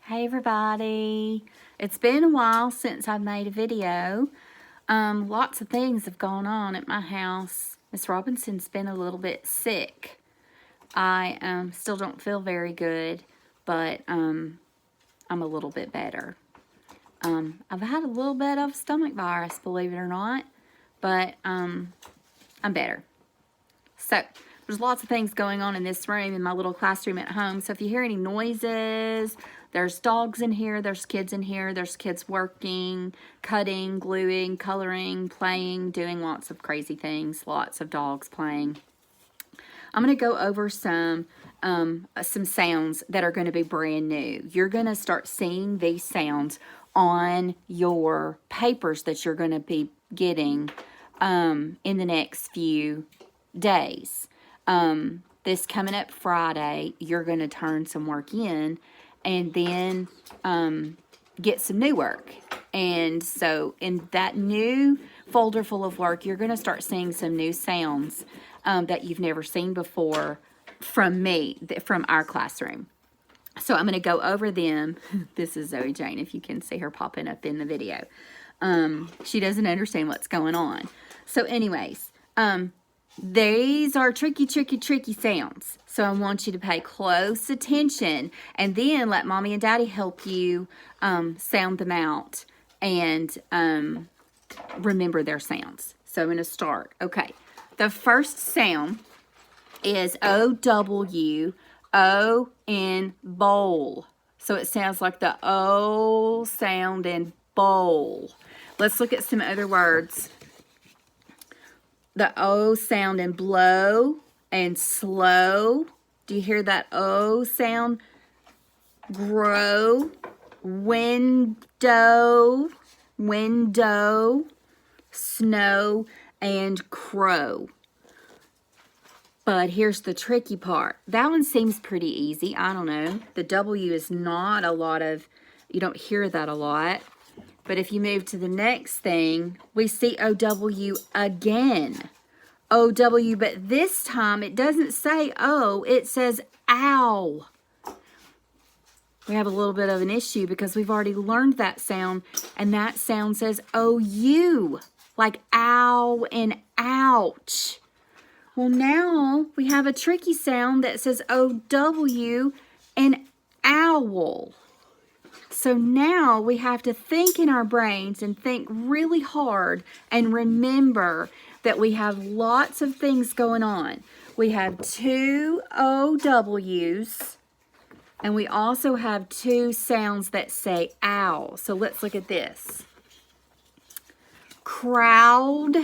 Hey everybody, it's been a while since I've made a video. Lots of things have gone on at my house. Miss Robinson's been a little bit sick. I still don't feel very good, but I'm a little bit better. I've had a little bit of stomach virus, believe it or not, but I'm better. So there's lots of things going on in this room, in my little classroom at home. So if you hear any noises, there's dogs in here, there's kids in here, there's kids working, cutting, gluing, coloring, playing, doing lots of crazy things, lots of dogs playing. I'm going to go over some sounds that are going to be brand new. You're going to start seeing these sounds on your papers that you're going to be getting in the next few days. This coming up Friday, you're going to turn some work in and then get some new work. And so in that new folder full of work, you're going to start seeing some new sounds that you've never seen before from me, from our classroom. So I'm going to go over them. This is Zoe Jane, if you can see her popping up in the video. She doesn't understand what's going on. So anyways, these are tricky sounds. So I want you to pay close attention and then let Mommy and Daddy help you sound them out and remember their sounds. So I'm going to start. Okay. The first sound is O-W, O in bowl. So it sounds like the O sound in bowl. Let's look at some other words. The O sound in blow and slow. Do you hear that O sound? Grow, window, snow, and crow. But here's the tricky part. That one seems pretty easy. I don't know. The W is not a lot of, you don't hear that a lot. But if you move to the next thing, we see O-W again. O-W, but this time it doesn't say O, it says ow. We have a little bit of an issue because we've already learned that sound, and that sound says O-U, like ow and ouch. Well, now we have a tricky sound that says O-W and owl. So now we have to think in our brains and think really hard and remember that we have lots of things going on. We have two O-Ws and we also have two sounds that say ow. So let's look at this. Crowd.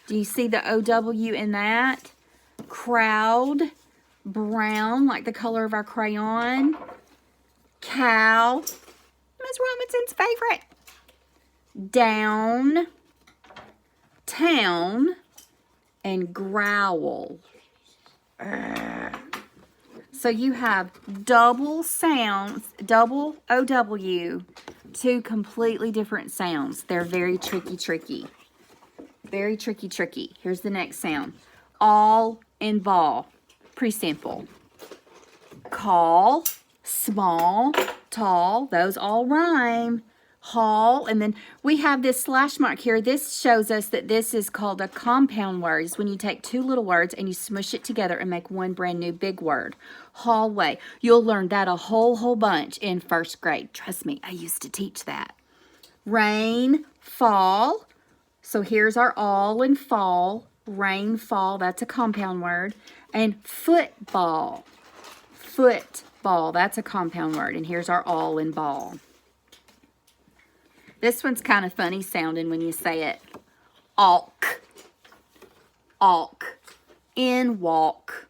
Do you see the O-W in that? Crowd. Brown, like the color of our crayon. Cow. Miss Robinson's favorite. Down, town, and growl. So you have double sounds, double O-W, two completely different sounds. They're very tricky. Very tricky. Here's the next sound. All in ball. Pretty simple. Call, small, tall, those all rhyme. Haul, and then we have this slash mark here. This shows us that this is called a compound word. It's when you take two little words and you smush it together and make one brand new big word. Hallway. You'll learn that a whole bunch in first grade. Trust me, I used to teach that. Rain, fall. So here's our all in fall. Rain, fall, that's a compound word. And football. Football, that's a compound word. And here's our all in ball. This one's kind of funny sounding when you say it. Alk. In walk.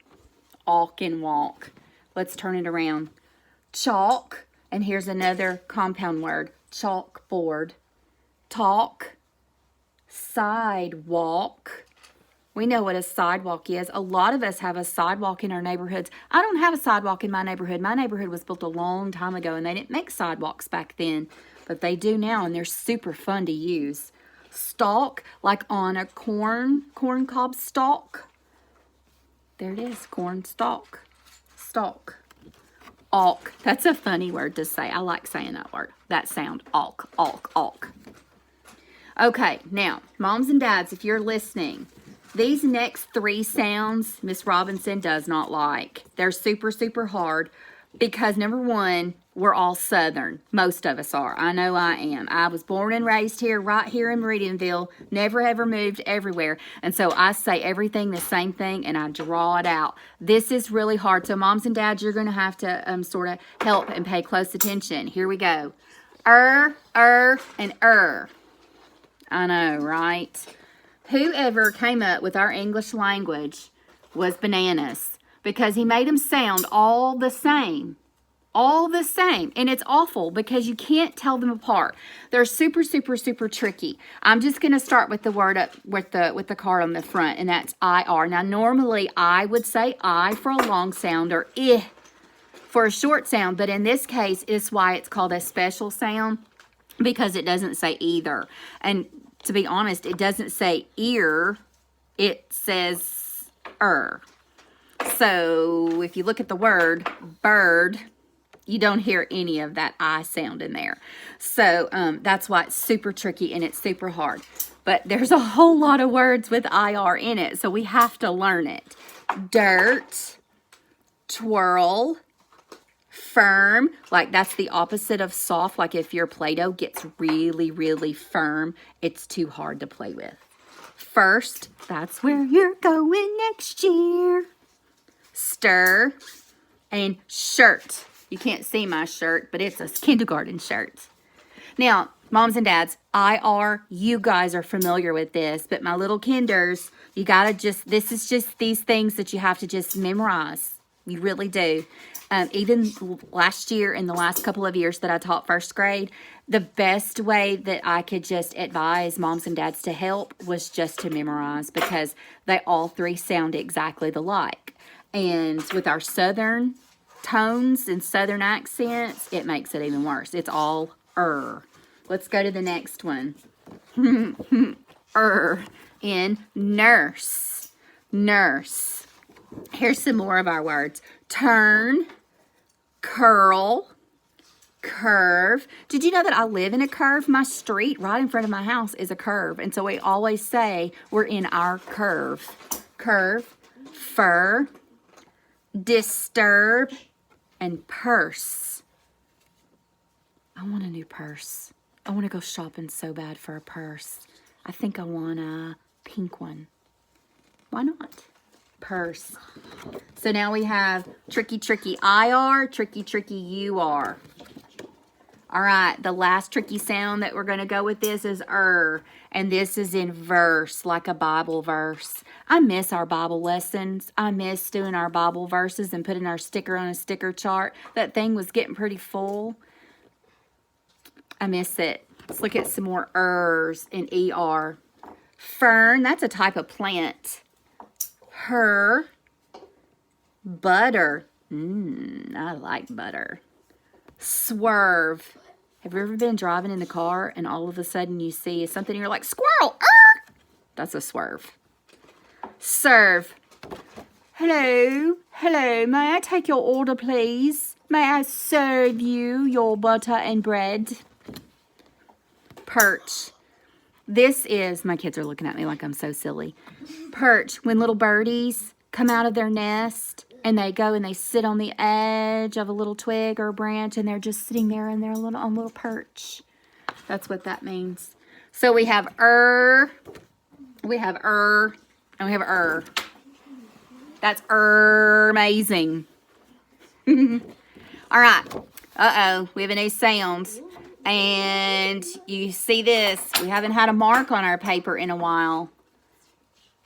Alk in walk. Let's turn it around. Chalk. And here's another compound word. Chalkboard. Talk. Sidewalk. We know what a sidewalk is. A lot of us have a sidewalk in our neighborhoods. I don't have a sidewalk in my neighborhood. My neighborhood was built a long time ago, and they didn't make sidewalks back then. But they do now, and they're super fun to use. Stalk, like on a corn cob stalk. There it is, corn stalk. Stalk. Alk. That's a funny word to say. I like saying that word. That sound. Alk, alk, alk. Okay, now, moms and dads, if you're listening, these next 3 sounds, Miss Robinson does not like. They're super, super hard because, number one, we're all Southern. Most of us are. I know I am. I was born and raised here, right here in Meridianville. Never ever moved everywhere. And so I say everything the same thing and I draw it out. This is really hard. So moms and dads, you're going to have to sort of help and pay close attention. Here we go. And I know, right? Whoever came up with our English language was bananas because he made them sound all the same. All the same. And it's awful because you can't tell them apart. They're super, super, super tricky. I'm just going to start with the word up with the card on the front, and that's IR. Now, normally I would say I for a long sound or I for a short sound, but in this case, it's why it's called a special sound because it doesn't say either. And to be honest, it doesn't say ear. It says So if you look at the word bird, you don't hear any of that I sound in there. So that's why it's super tricky and it's super hard. But there's a whole lot of words with IR in it, so we have to learn it. Dirt, twirl, firm, like that's the opposite of soft. Like if your Play-Doh gets really, really firm, it's too hard to play with. First, that's where you're going next year. Stir and shirt. You can't see my shirt, but it's a kindergarten shirt. Now, moms and dads, IR, you guys are familiar with this, but my little kinders, you gotta this is just these things that you have to just memorize. You really do. Even last year and the last couple of years that I taught first grade, the best way that I could just advise moms and dads to help was just to memorize because they all 3 sound exactly alike. And with our Southern tones and Southern accents, it makes it even worse. It's all Let's go to the next one. In nurse. Nurse. Here's some more of our words. Turn, curl, curve. Did you know that I live in a curve? My street right in front of my house is a curve. And so we always say we're in our curve. Curve, fur, disturb, and purse. I want a new purse. I want to go shopping so bad for a purse. I think I want a pink one. Why not? Purse. So now we have tricky, tricky IR, tricky, tricky UR. All right, the last tricky sound that we're going to go with this is and this is in verse, like a Bible verse. I miss our Bible lessons. I miss doing our Bible verses and putting our sticker on a sticker chart. That thing was getting pretty full. I miss it. Let's look at some more ers and ER. Fern, that's a type of plant. Her, butter. I like butter. Swerve. Have you ever been driving in the car and all of a sudden you see something and you're like, squirrel, That's a swerve. Serve. Hello, may I take your order, please? May I serve you your butter and bread? Perch. This is, my kids are looking at me like I'm so silly. Perch, when little birdies come out of their nest and they go and they sit on the edge of a little twig or a branch and they're just sitting there and they're on a little perch. That's what that means. So we have we have and we have That's amazing. All right. We have any sounds. And you see this. We haven't had a mark on our paper in a while.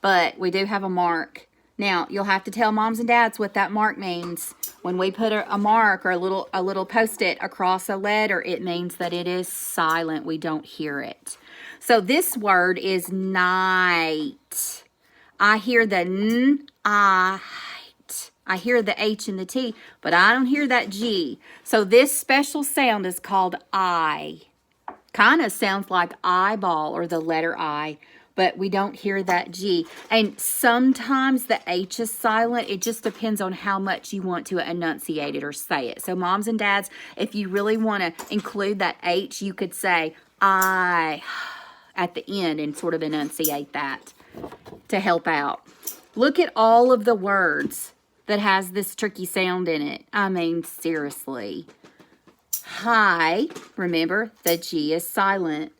But we do have a mark. Now, you'll have to tell moms and dads what that mark means. When we put a mark or a little Post-it across a letter, it means that it is silent. We don't hear it. So this word is night. I hear the n, I hear the H and the T, but I don't hear that G. So this special sound is called I. Kind of sounds like eyeball or the letter I, but we don't hear that G. And sometimes the H is silent. It just depends on how much you want to enunciate it or say it. So moms and dads, if you really want to include that H, you could say I at the end and sort of enunciate that to help out. Look at all of the words that has this tricky sound in it. I mean, seriously. High, remember, the G is silent.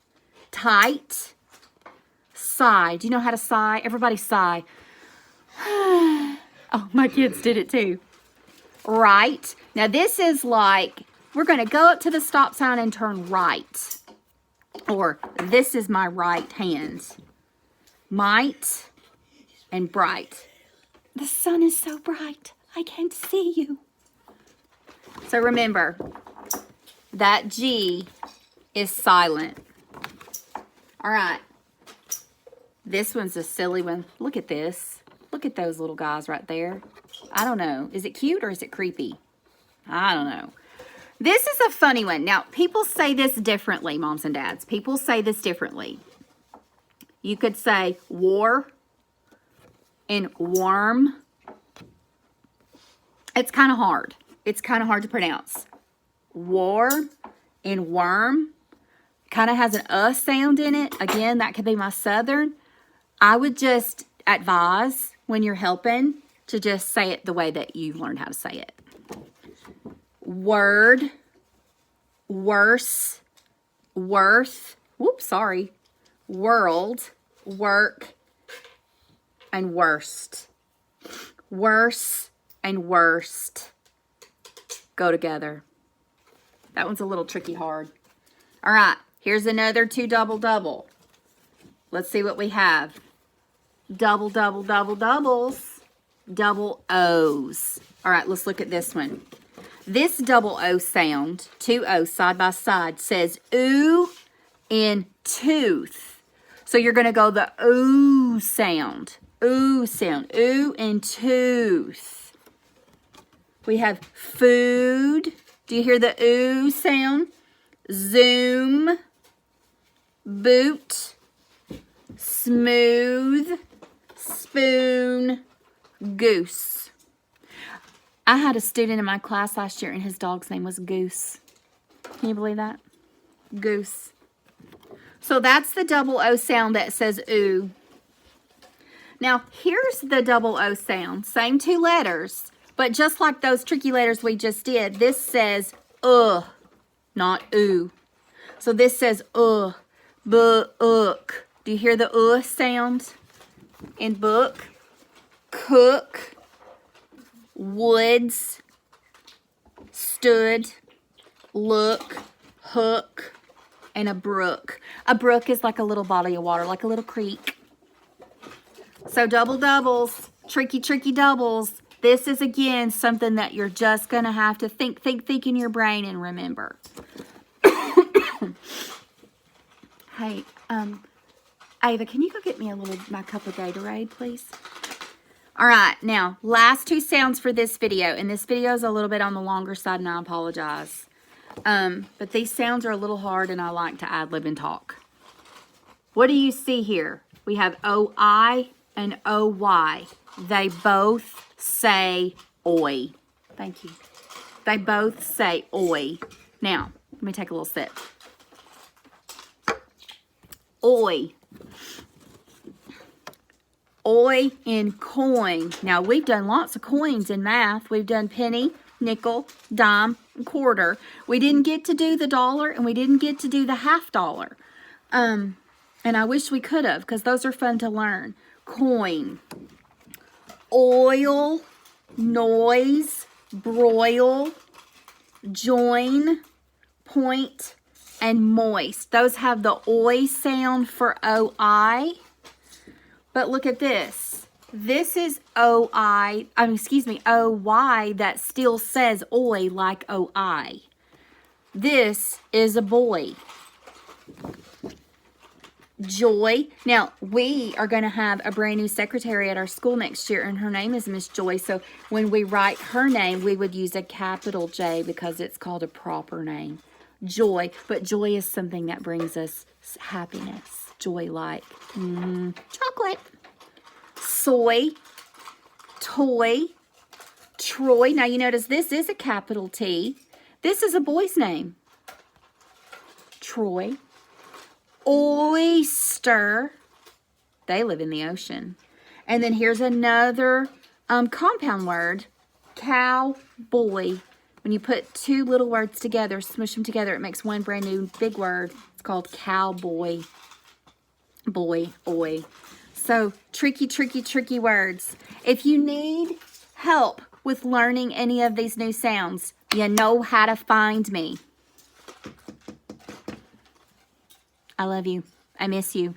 Tight, sigh. Do you know how to sigh? Everybody sigh. Oh, my kids did it too. Right. Now, this is like, we're going to go up to the stop sign and turn right. Or, this is my right hand. Might and bright. The sun is so bright, I can't see you. So remember, that G is silent. All right. This one's a silly one. Look at this. Look at those little guys right there. I don't know. Is it cute or is it creepy? I don't know. This is a funny one. Now, people say this differently, moms and dads. People say this differently. You could say war and worm. It's kind of hard. It's kind of hard to pronounce. War and worm kind of has an sound in it. Again, that could be my southern. I would just advise when you're helping to just say it the way that you've learned how to say it. Word, worse, worth, world, work, and worst. Worse and worst go together. That one's a little tricky hard. All right, here's another 2 double. Let's see what we have. Double, doubles, double O's. All right, let's look at this one. This double O sound, 2 O's side by side, says ooh in tooth. So you're going to go the ooh sound. Ooh sound. Ooh in tooth. We have food. Do you hear the ooh sound? Zoom. Boot. Smooth. Spoon. Goose. I had a student in my class last year and his dog's name was Goose. Can you believe that? Goose. So that's the double O sound that says ooh. Now, here's the double O sound. Same 2 letters, but just like those tricky letters we just did, this says not ooh. So this says book. Do you hear the sound in book? Cook. Woods, stood, look, hook, and a brook. A brook is like a little body of water, like a little creek. So double doubles, tricky doubles. This is, again, something that you're just going to have to think in your brain and remember. Hey, Ava, can you go get me my cup of Gatorade, please? All right, now, last 2 sounds for this video. And this video is a little bit on the longer side, and I apologize. But these sounds are a little hard, and I like to ad-lib and talk. What do you see here? We have O-I and O-Y. They both say oi. Thank you. They both say oi. Now, let me take a little sip. Oi. Oi in coin. Now, we've done lots of coins in math. We've done penny, nickel, dime, and quarter. We didn't get to do the dollar, and we didn't get to do the $half. And I wish we could have, because those are fun to learn. Coin. Oil, noise, broil, join, point, and moist. Those have the oi sound for O-I. But look at this. This is O-Y that still says oi like O-I. This is a boy. Joy. Now, we are going to have a brand new secretary at our school next year, and her name is Miss Joy. So when we write her name, we would use a capital J because it's called a proper name. Joy. But joy is something that brings us happiness. joy-like. Chocolate. Soy, toy, Troy. Now you notice this is a capital T. This is a boy's name. Troy. Oyster. They live in the ocean. And then here's another compound word. Cowboy. When you put two little words together, smush them together, it makes one brand new big word. It's called cowboy. Boy, oi. So, tricky, tricky, tricky words. If you need help with learning any of these new sounds, you know how to find me. I love you. I miss you.